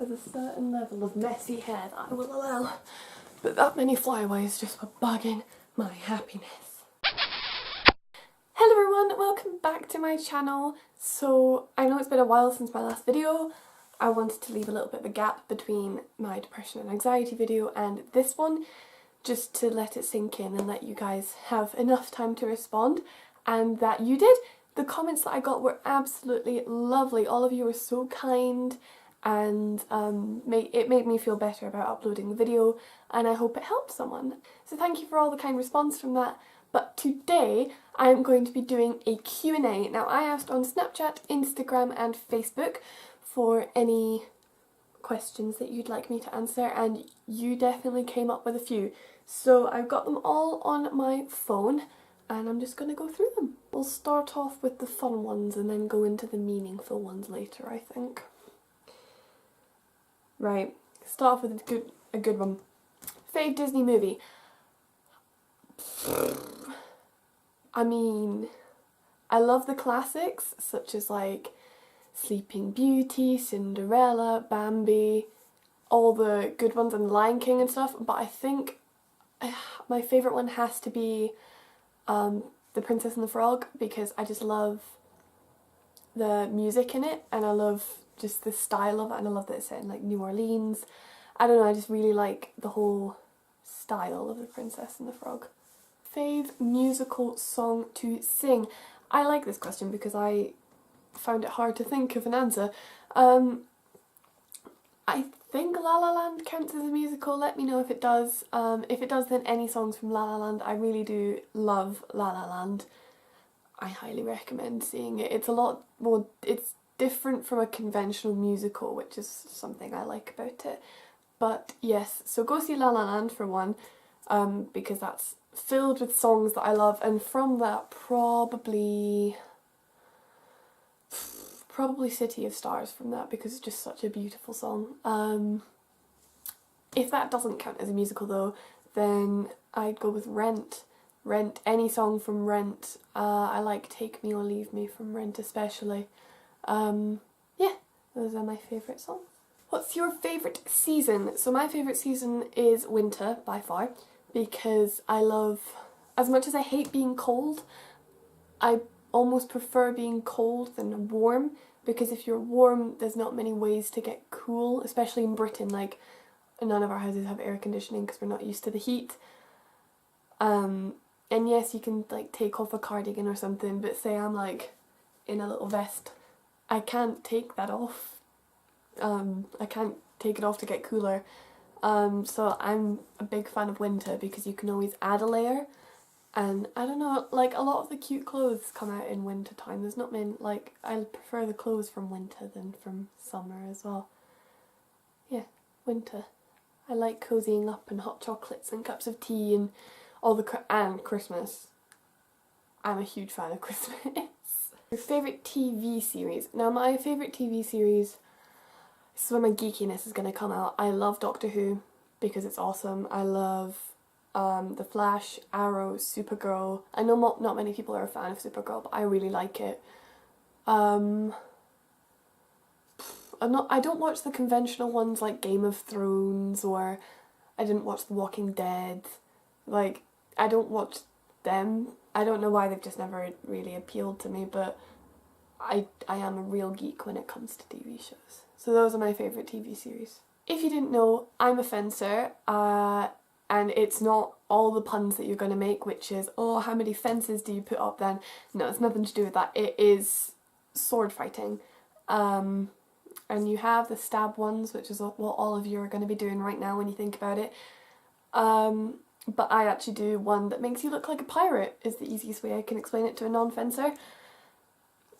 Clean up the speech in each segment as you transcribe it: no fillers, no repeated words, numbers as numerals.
There's a certain level of messy hair that I will allow, but that many flyaways just were bugging my happiness. Hello everyone, welcome back to my channel. So I know it's been a while since my last video. I wanted to leave a little bit of a gap between my depression and anxiety video and this one, just to let it sink in and let you guys have enough time to respond, and that you did. The comments that I got were absolutely lovely. All of you were so kind, and it made me feel better about uploading the video, and I hope it helped someone. So thank you for all the kind response from that. But today I'm going to be doing a Q&A. Now I asked on Snapchat, Instagram and Facebook for any questions that you'd like me to answer, and you definitely came up with a few. So I've got them all on my phone and I'm just going to go through them. We'll start off with the fun ones and then go into the meaningful ones later, I think. Right, start off with a good one. Fave Disney movie. I mean, I love the classics such as like Sleeping Beauty, Cinderella, Bambi, all the good ones, and Lion King and stuff, but I think my favourite one has to be The Princess and the Frog, because I just love the music in it and I love just the style of it, and I love that it's set in like New Orleans. I don't know, I just really like the whole style of The Princess and the Frog. Fave musical song to sing. I like this question because I found it hard to think of an answer. I think La La Land counts as a musical. Let me know if it does. If it does, then any songs from La La Land. I really do love La La Land. I highly recommend seeing it. It's a lot more, it's different from a conventional musical, which is something I like about it. But yes, so go see La La Land for one, because that's filled with songs that I love, and from that probably City of Stars from that, because it's just such a beautiful song. If that doesn't count as a musical though, then I'd go with Rent. Rent, any song from Rent. I like Take Me or Leave Me from Rent especially. Yeah, those are my favourite songs. What's your favourite season? So my favourite season is winter by far, because I love, as much as I hate being cold, I almost prefer being cold than warm, because if you're warm there's not many ways to get cool, especially in Britain. Like, none of our houses have air conditioning because we're not used to the heat. And yes, you can like take off a cardigan or something, but say I'm like in a little vest, I can't take that off. I can't take it off to get cooler. So I'm a big fan of winter because you can always add a layer. And I don't know, like a lot of the cute clothes come out in winter time. There's not many, like, I prefer the clothes from winter than from summer as well. Yeah, winter. I like cozying up and hot chocolates and cups of tea and all the and Christmas. I'm a huge fan of Christmas. Your favourite TV series? Now my favourite TV series, this is where my geekiness is going to come out. I love Doctor Who because it's awesome. I love The Flash, Arrow, Supergirl. I know not many people are a fan of Supergirl, but I really like it. I don't watch the conventional ones like Game of Thrones, or I didn't watch The Walking Dead. Like, I don't watch them. I don't know why, they've just never really appealed to me, but I am a real geek when it comes to TV shows. So those are my favourite TV series. If you didn't know, I'm a fencer, and it's not all the puns that you're going to make, which is, oh, how many fences do you put up then? No, it's nothing to do with that. It is sword fighting. And you have the stab ones, which is what all of you are going to be doing right now when you think about it. But I actually do one that makes you look like a pirate, is the easiest way I can explain it to a non-fencer.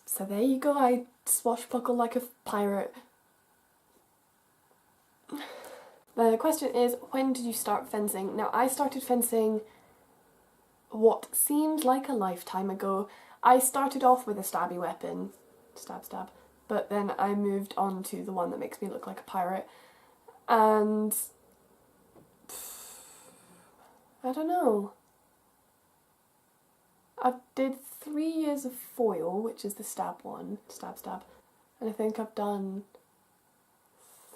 So there you go, I swashbuckle like a pirate. The question is, when did you start fencing? Now, I started fencing what seemed like a lifetime ago. I started off with a stabby weapon, stab, but then I moved on to the one that makes me look like a pirate, and I don't know. I did 3 years of foil, which is the stab one, stab, and I think I've done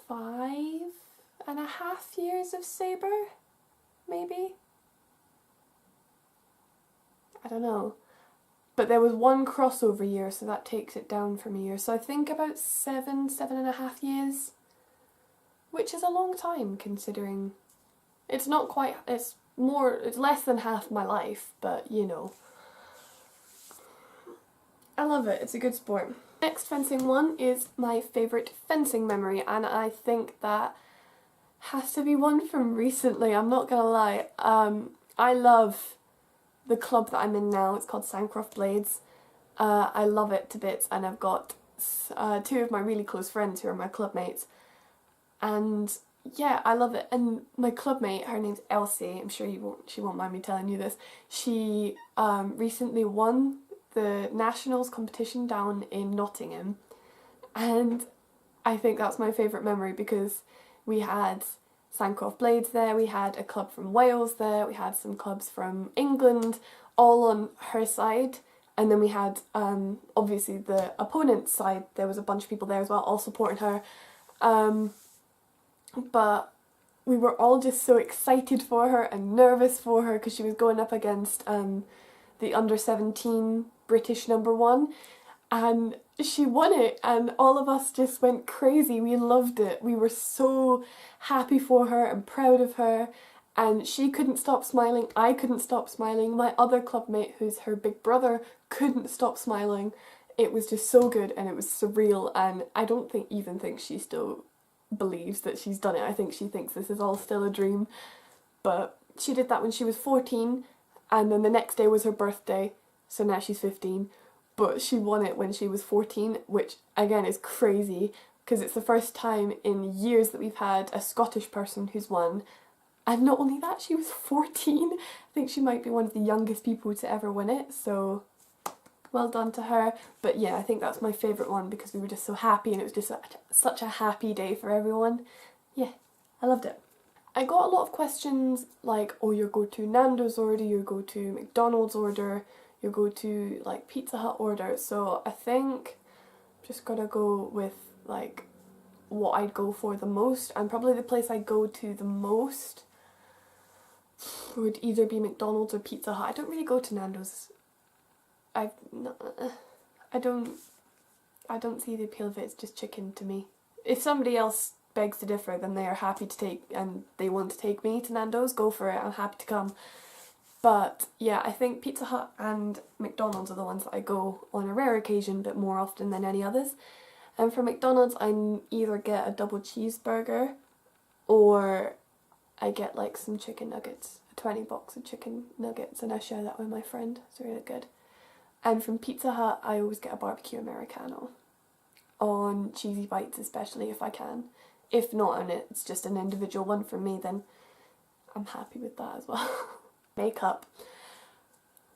5.5 years of Sabre, maybe? I don't know. But there was one crossover year, so that takes it down from a year. So I think about 7.5 years, which is a long time considering it's not quite, it's less than half my life, but you know. I love it, it's a good sport. Next fencing one is my favourite fencing memory, and I think that has to be one from recently, I'm not gonna lie. I love the club that I'm in now. It's called Sancroft Blades. I love it to bits, and I've got two of my really close friends who are my club mates, and yeah, I love it. And my club mate, her name's Elsie, I'm sure she won't mind me telling you this, she recently won the nationals competition down in Nottingham, and I think that's my favourite memory because we had Sancroft Blades there, we had a club from Wales there, we had some clubs from England, all on her side, and then we had obviously the opponent's side, there was a bunch of people there as well, all supporting her, but we were all just so excited for her and nervous for her because she was going up against the under-17 British #1, and she won it, and all of us just went crazy. We loved it. We were so happy for her and proud of her, and she couldn't stop smiling. I couldn't stop smiling. My other clubmate, who's her big brother, couldn't stop smiling. It was just so good, and it was surreal, and I don't even think she still believes that she's done it. I think she thinks this is all still a dream, but she did that when she was 14, and then the next day was her birthday, so now she's 15. But she won it when she was 14, which again is crazy because it's the first time in years that we've had a Scottish person who's won. And not only that, she was 14. I think she might be one of the youngest people to ever win it, so well done to her. But yeah, I think that's my favourite one because we were just so happy and it was just such a happy day for everyone. Yeah, I loved it. I got a lot of questions like, oh, your go-to Nando's order, your go-to McDonald's order, your go-to like Pizza Hut order, so I think I'm just gonna go with like what I'd go for the most, and probably the place I'd go to the most would either be McDonald's or Pizza Hut. I don't really go to Nando's. I don't see the appeal of it. It's just chicken to me. If somebody else begs to differ, then they are happy to take, and they want to take me to Nando's, go for it, I'm happy to come. But yeah, I think Pizza Hut and McDonald's are the ones that I go on a rare occasion, but more often than any others. And for McDonald's, I either get a double cheeseburger or I get like some chicken nuggets, a 20 box of chicken nuggets, and I share that with my friend. It's really good. And from Pizza Hut, I always get a barbecue Americano on cheesy bites, especially if I can. If not, and it's just an individual one from me, then I'm happy with that as well. Makeup.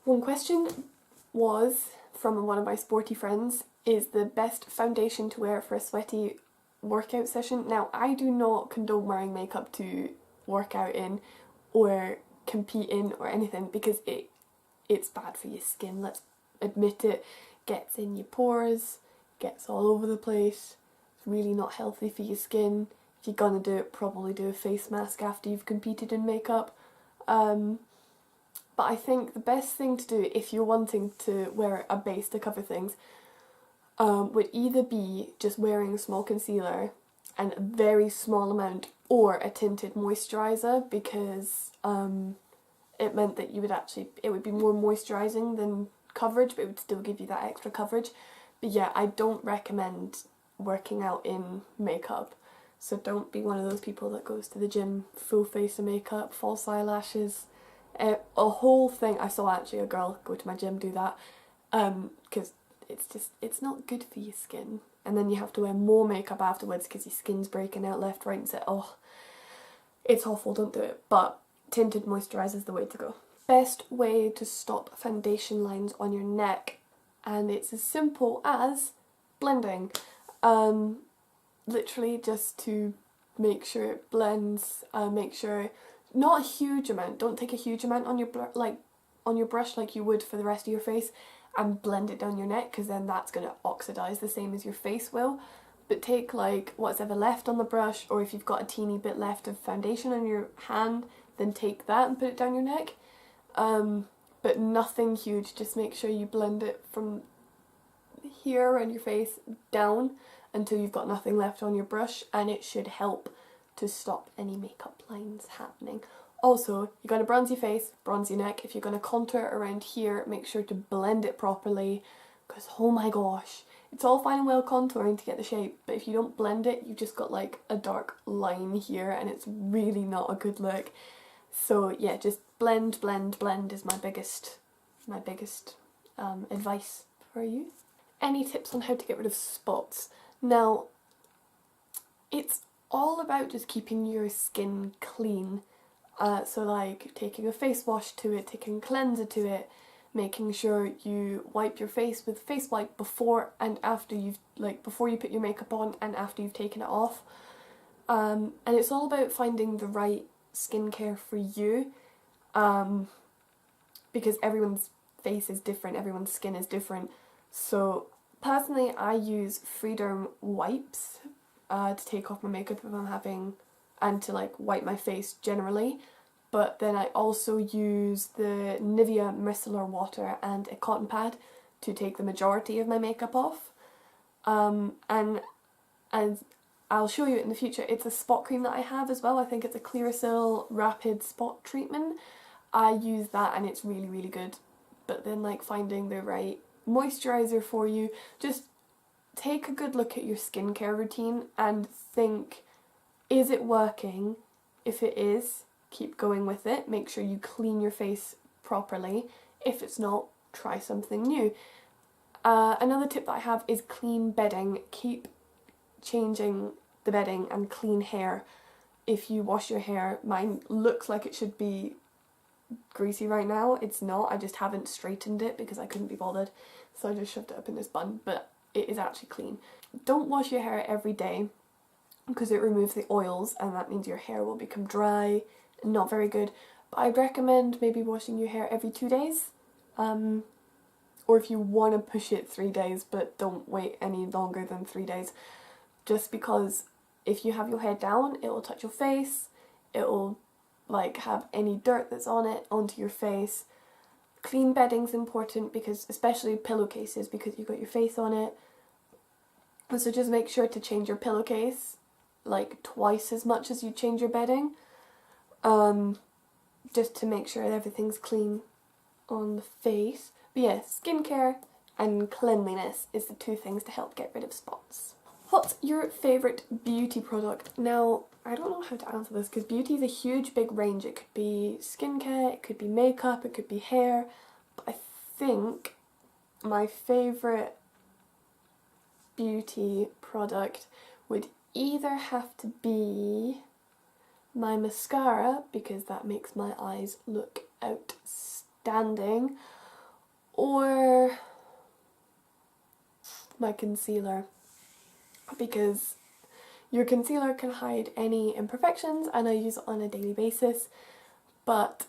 One question was from one of my sporty friends, is the best foundation to wear for a sweaty workout session? Now, I do not condone wearing makeup to work out in or compete in or anything because it's bad for your skin, let's admit it. Gets in your pores, gets all over the place, it's really not healthy for your skin. If you're gonna do it, probably do a face mask after you've competed in makeup. But I think the best thing to do if you're wanting to wear a base to cover things would either be just wearing a small concealer and a very small amount, or a tinted moisturiser, because it meant that it would be more moisturising than coverage, but it would still give you that extra coverage. But yeah, I don't recommend working out in makeup, so don't be one of those people that goes to the gym full face of makeup, false eyelashes, a whole thing. I saw actually a girl go to my gym do that, because it's not good for your skin, and then you have to wear more makeup afterwards because your skin's breaking out left, right and centre. Oh, it's awful, don't do it. But tinted moisturiser is the way to go. Best way to stop foundation lines on your neck, and it's as simple as blending. Literally just to make sure it blends, make sure, not a huge amount, don't take a huge amount on your brush like you would for the rest of your face, and blend it down your neck, because then that's going to oxidise the same as your face will. but take like what's ever left on the brush, or if you've got a teeny bit left of foundation on your hand, then take that and put it down your neck. But nothing huge, just make sure you blend it from here around your face down until you've got nothing left on your brush, and it should help to stop any makeup lines happening. Also, you're going to bronze your face, bronze your neck. If you're going to contour around here, make sure to blend it properly, because oh my gosh, it's all fine and well contouring to get the shape, but if you don't blend it, you've just got like a dark line here and it's really not a good look. So yeah, just blend, blend, blend is my biggest advice for you. Any tips on how to get rid of spots? Now, it's all about just keeping your skin clean. So like taking a face wash to it, taking a cleanser to it, making sure you wipe your face with face wipe before and after you've, like before you put your makeup on and after you've taken it off. And it's all about finding the right skincare for you, because everyone's face is different, everyone's skin is different. So personally, I use Freederm wipes to take off my makeup if I'm having, and to like wipe my face generally. But then I also use the Nivea micellar water and a cotton pad to take the majority of my makeup off. And I'll show you it in the future. It's a spot cream that I have as well. I think it's a Clearasil Rapid Spot Treatment. I use that and it's really, really good. But then like finding the right moisturiser for you, just take a good look at your skincare routine and think, is it working? If it is, keep going with it. Make sure you clean your face properly. If it's not, try something new. Another tip that I have is clean bedding. Keep changing the bedding and clean hair. If you wash your hair, mine looks like it should be greasy right now. It's not. I just haven't straightened it because I couldn't be bothered. So I just shoved it up in this bun, but it is actually clean. Don't wash your hair every day because it removes the oils and that means your hair will become dry and not very good. But I'd recommend maybe washing your hair every 2 days. Or if you want to push it 3 days, but don't wait any longer than 3 days. Just because if you have your hair down, it will touch your face, it will like have any dirt that's on it onto your face. Clean bedding's important, because especially pillowcases, because you've got your face on it. So just make sure to change your pillowcase like twice as much as you change your bedding, just to make sure everything's clean on the face. But yeah, skincare and cleanliness is the two things to help get rid of spots. What's your favourite beauty product? Now, I don't know how to answer this because beauty is a huge big range. It could be skincare, it could be makeup, it could be hair. But I think my favourite beauty product would either have to be my mascara, because that makes my eyes look outstanding, or my concealer, because your concealer can hide any imperfections and I use it on a daily basis, but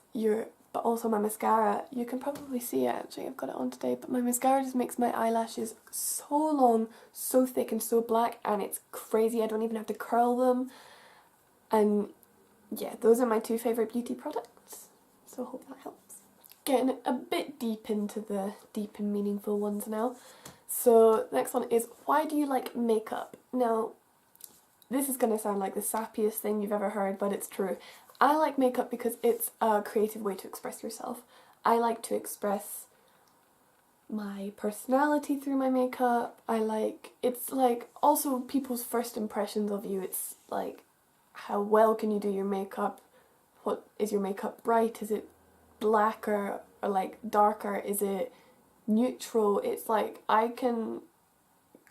also my mascara, you can probably see it actually, I've got it on today, but my mascara just makes my eyelashes so long, so thick and so black, and it's crazy. I don't even have to curl them. And yeah, those are my two favourite beauty products, so I hope that helps. Getting a bit deep into the deep and meaningful ones now. So next one is, why do you like makeup? Now, this is going to sound like the sappiest thing you've ever heard, but it's true. I like makeup because it's a creative way to express yourself. I like to express my personality through my makeup. It's like also people's first impressions of you. It's like, how well can you do your makeup? What is your makeup bright? Is it blacker or like darker? Is it neutral? It's like I can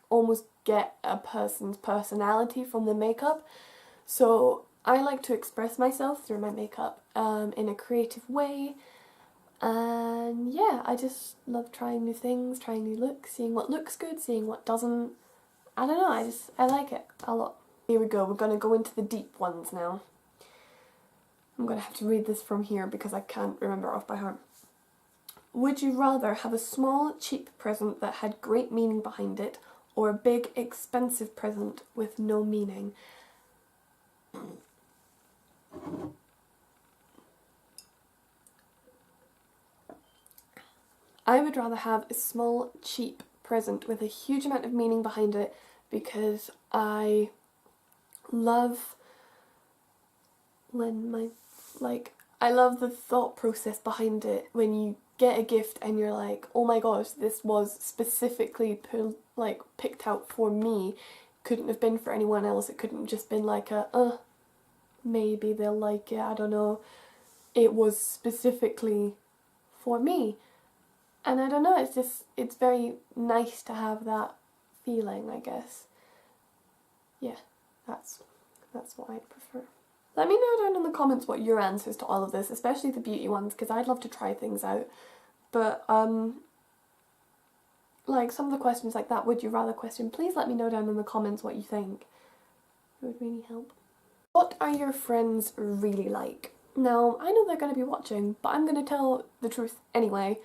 almost get a person's personality from the makeup. So I like to express myself through my makeup in a creative way. And yeah, I just love trying new things, trying new looks, seeing what looks good, seeing what doesn't. I don't know, I like it a lot. Here we go, we're going to go into the deep ones now. I'm going to have to read this from here because I can't remember off by heart. Would you rather have a small, cheap present that had great meaning behind it, or a big expensive present with no meaning? I would rather have a small, cheap present with a huge amount of meaning behind it, because I love I love the thought process behind it when you get a gift and you're like, oh my gosh, this was specifically picked out for me. Couldn't have been for anyone else. It couldn't have just been like maybe they'll like it, I don't know. It was specifically for me. And I don't know, it's very nice to have that feeling, I guess. Yeah, that's what I'd prefer. Let me know down in the comments what your answers to all of this, especially the beauty ones, because I'd love to try things out. But, like, some of the questions like that would you rather question, please let me know down in the comments what you think. It would really help. What are your friends really like? Now, I know they're going to be watching, but I'm going to tell the truth anyway.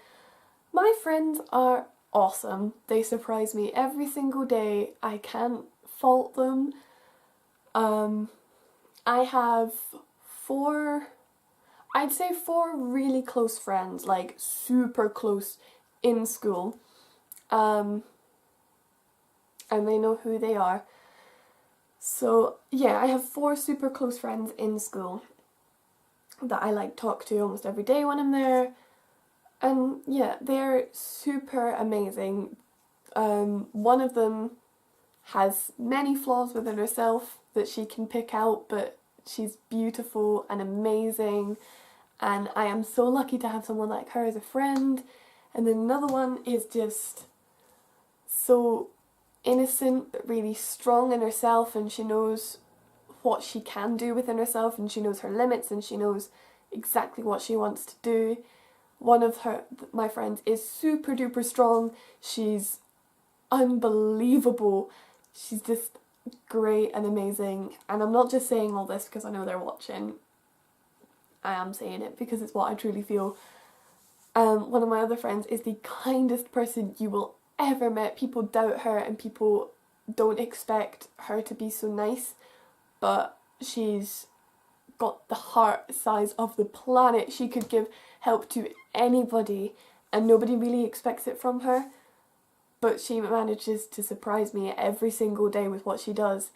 My friends are awesome. They surprise me every single day. I can't fault them. I have I'd say four really close friends, like super close in school. And they know who they are. So yeah, I have four super close friends in school that I like talk to almost every day when I'm there. And yeah, they're super amazing. One of them has many flaws within herself that she can pick out, but she's beautiful and amazing, and I am so lucky to have someone like her as a friend. And then another one is just so innocent but really strong in herself, and she knows what she can do within herself, and she knows her limits, and she knows exactly what she wants to do. One of my friends is super duper strong. She's unbelievable. She's just great and amazing. And I'm not just saying all this because I know they're watching. I am saying it because it's what I truly feel. One of my other friends is the kindest person you will ever meet. People doubt her and people don't expect her to be so nice, but she's got the heart size of the planet. She could give help to anybody and nobody really expects it from her, but she manages to surprise me every single day with what she does.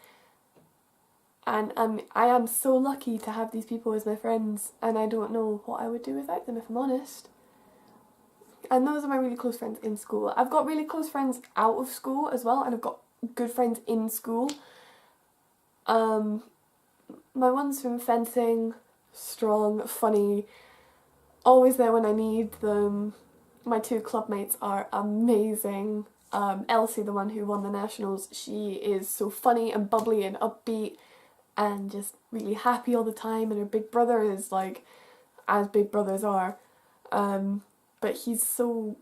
And I am so lucky to have these people as my friends, and I don't know what I would do without them, if I'm honest. And those are my really close friends in school. I've got really close friends out of school as well, and I've got good friends in school. My ones from fencing, strong, funny, always there when I need them. My two clubmates are amazing. Elsie, the one who won the nationals, she is so funny and bubbly and upbeat and just really happy all the time, and her big brother is like, as big brothers are, but he's so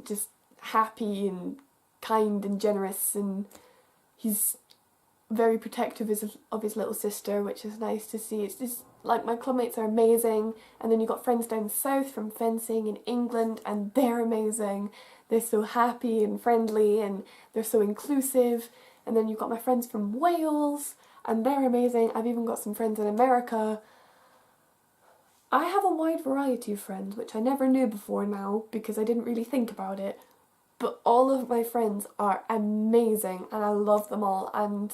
just happy and kind and generous, and he's very protective of his little sister, which is nice to see. It's just like, my clubmates are amazing. And then you've got friends down south from fencing in England, and they're amazing. They're so happy and friendly, and they're so inclusive. And then you've got my friends from Wales, and they're amazing. I've even got some friends in America. I have a wide variety of friends, which I never knew before now because I didn't really think about it. But all of my friends are amazing, and I love them all, and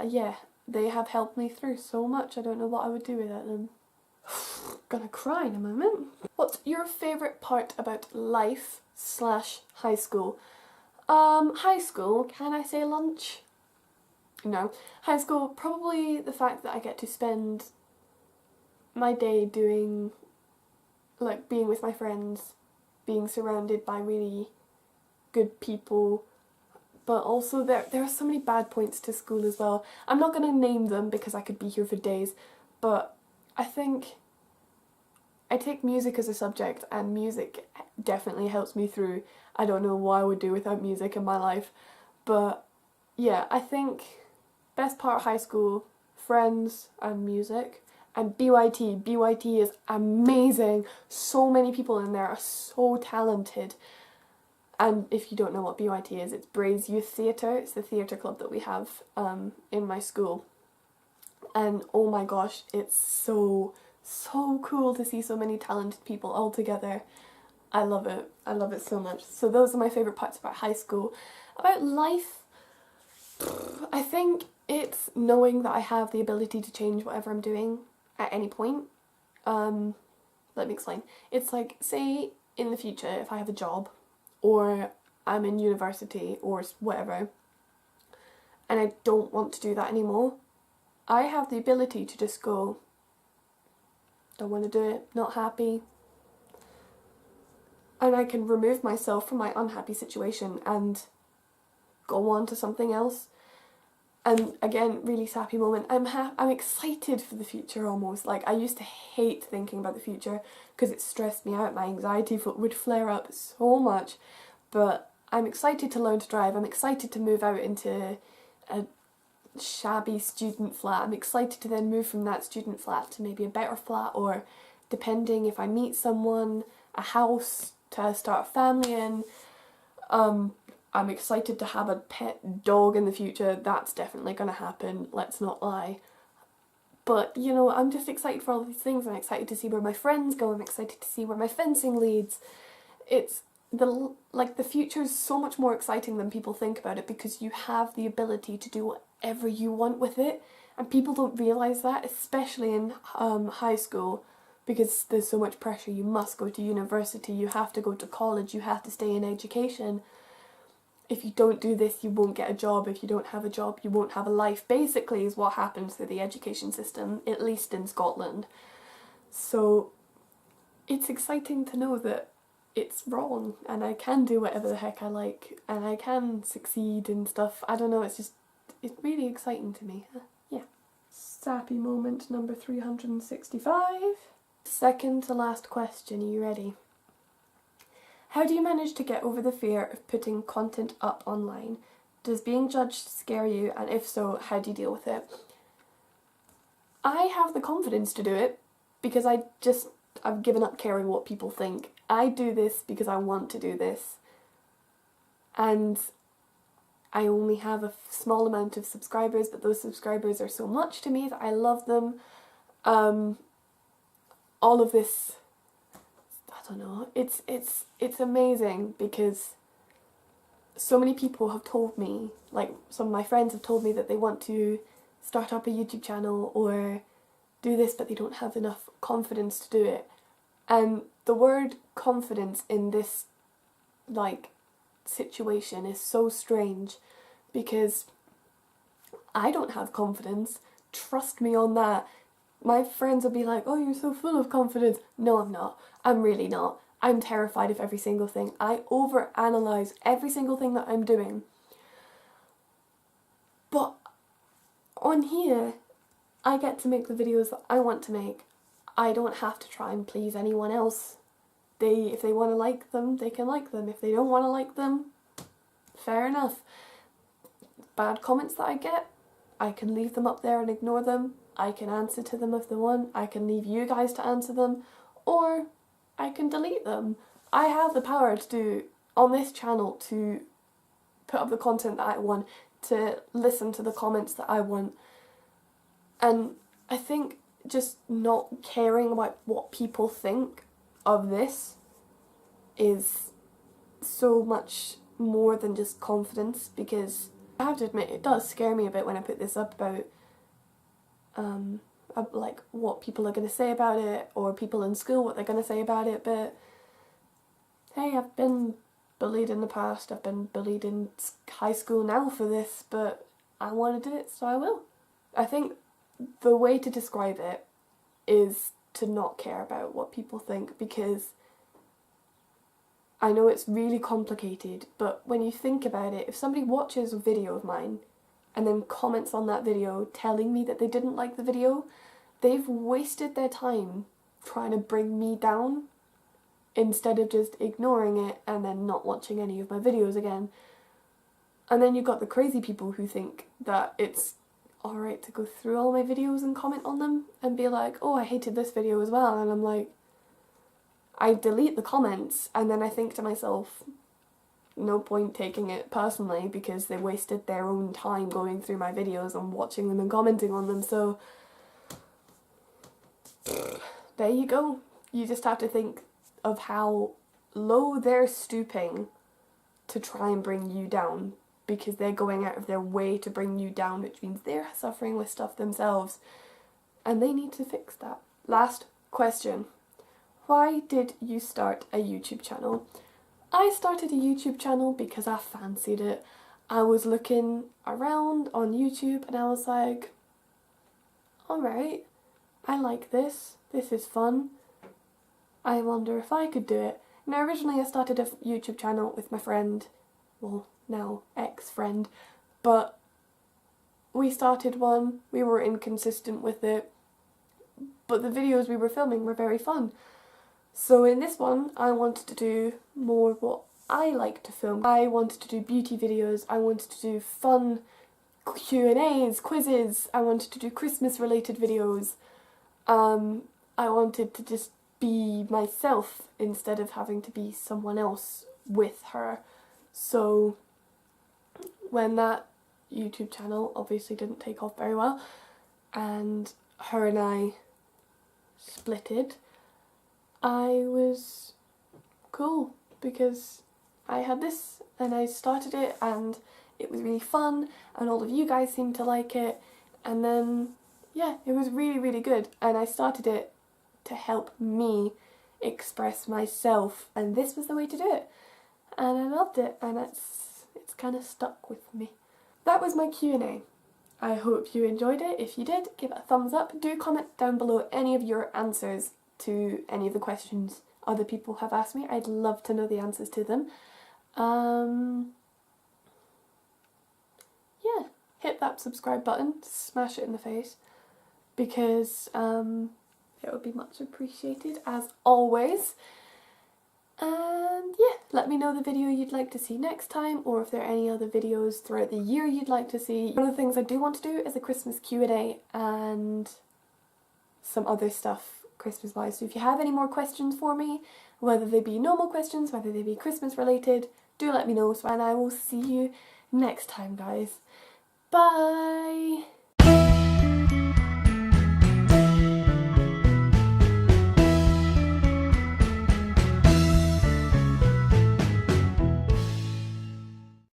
yeah, they have helped me through so much. I don't know what I would do without them. Gonna cry in a moment. What's your favourite part about life / high school? High school, can I say lunch? No. High school, probably the fact that I get to spend my day doing, like, being with my friends, being surrounded by really good people. But also there are so many bad points to school as well. I'm not going to name them because I could be here for days, but I think I take music as a subject, and music definitely helps me through. I don't know what I would do without music in my life, but yeah, I think best part of high school, friends and music. And BYT. BYT is amazing. So many people in there are so talented. And if you don't know what BYT is, it's Bray's Youth Theatre. It's the theatre club that we have in my school. And oh my gosh, it's so cool to see so many talented people all together. I love it. I love it so much. So those are my favourite parts about high school. About life, I think it's knowing that I have the ability to change whatever I'm doing at any point. Let me explain. It's like, say in the future if I have a job or I'm in university or whatever and I don't want to do that anymore, I have the ability to just go, don't want to do it, not happy. And I can remove myself from my unhappy situation and go on to something else. And again, really sappy moment. I'm excited for the future almost. Like, I used to hate thinking about the future because it stressed me out. My anxiety would flare up so much. But I'm excited to learn to drive. I'm excited to move out into a shabby student flat. I'm excited to then move from that student flat to maybe a better flat, or depending if I meet someone, a house to start a family in. I'm excited to have a pet dog in the future. That's definitely going to happen, let's not lie. But, you know, I'm just excited for all these things. I'm excited to see where my friends go. I'm excited to see where my fencing leads. It's the future is so much more exciting than people think about it, because you have the ability to do whatever you want with it. And people don't realise that, especially in high school, because there's so much pressure. You must go to university, you have to go to college, you have to stay in education. If you don't do this, you won't get a job. If you don't have a job, you won't have a life, basically, is what happens through the education system, at least in Scotland. So it's exciting to know that it's wrong and I can do whatever the heck I like and I can succeed and stuff. I don't know, it's really exciting to me. Yeah. Sappy moment number 365. Second to last question, are you ready? How do you manage to get over the fear of putting content up online? Does being judged scare you, and if so, how do you deal with it? I have the confidence to do it because I've given up caring what people think. I do this because I want to do this. And I only have a small amount of subscribers, but those subscribers are so much to me that I love them. All of this, I don't know, it's amazing because so many people have told me, like some of my friends have told me that they want to start up a YouTube channel or do this, but they don't have enough confidence to do it. And the word confidence in this situation is so strange, because I don't have confidence, trust me on that. My friends will be like, oh, you're so full of confidence. No, I'm not. I'm really not. I'm terrified of every single thing. I overanalyze every single thing that I'm doing. But on here, I get to make the videos that I want to make. I don't have to try and please anyone else. If they want to like them, they can like them. If they don't want to like them, fair enough. Bad comments that I get, I can leave them up there and ignore them. I can answer to them if they want. I can leave you guys to answer them, or I can delete them. I have the power to do, on this channel, to put up the content that I want, to listen to the comments that I want. And I think just not caring about what people think of this is so much more than just confidence, because I have to admit it does scare me a bit when I put this up about like what people are going to say about it, or people in school what they're going to say about it. But hey, I've been bullied in the past, I've been bullied in high school now for this, but I want to do it, so I will. I think the way to describe it is to not care about what people think, because I know it's really complicated, but when you think about it, if somebody watches a video of mine and then comments on that video telling me that they didn't like the video, they've wasted their time trying to bring me down instead of just ignoring it and then not watching any of my videos again. And then you've got the crazy people who think that it's alright to go through all my videos and comment on them and be like, oh, I hated this video as well. And I'm like, I delete the comments and then I think to myself, no point taking it personally because they wasted their own time going through my videos and watching them and commenting on them. So there you go. You just have to think of how low they're stooping to try and bring you down, because they're going out of their way to bring you down, which means they're suffering with stuff themselves and they need to fix that. Last question. Why did you start a YouTube channel? I started a YouTube channel because I fancied it. I was looking around on YouTube and I was like, alright, I like this. This is fun. I wonder if I could do it. Now, originally I started a YouTube channel with my friend, well, now ex-friend, but we started one, we were inconsistent with it, but the videos we were filming were very fun. So in this one, I wanted to do more what I like to film. I wanted to do beauty videos, I wanted to do fun Q&As, quizzes, I wanted to do Christmas related videos. I wanted to just be myself instead of having to be someone else with her. So when that YouTube channel obviously didn't take off very well and her and I splitted, I was cool because I had this and I started it and it was really fun and all of you guys seemed to like it, and then yeah, it was really, really good, and I started it to help me express myself, and this was the way to do it, and I loved it, and it's kind of stuck with me. That was my Q&A. I hope you enjoyed it. If you did, give it a thumbs up. Do comment down below any of your answers to any of the questions other people have asked me. I'd love to know the answers to them. Yeah, hit that subscribe button, smash it in the face, because it would be much appreciated as always. And yeah, let me know the video you'd like to see next time, or if there are any other videos throughout the year you'd like to see. One of the things I do want to do is a Christmas Q&A and some other stuff Christmas wise. So if you have any more questions for me, whether they be normal questions, whether they be Christmas related, do let me know, and I will see you next time, guys. Bye!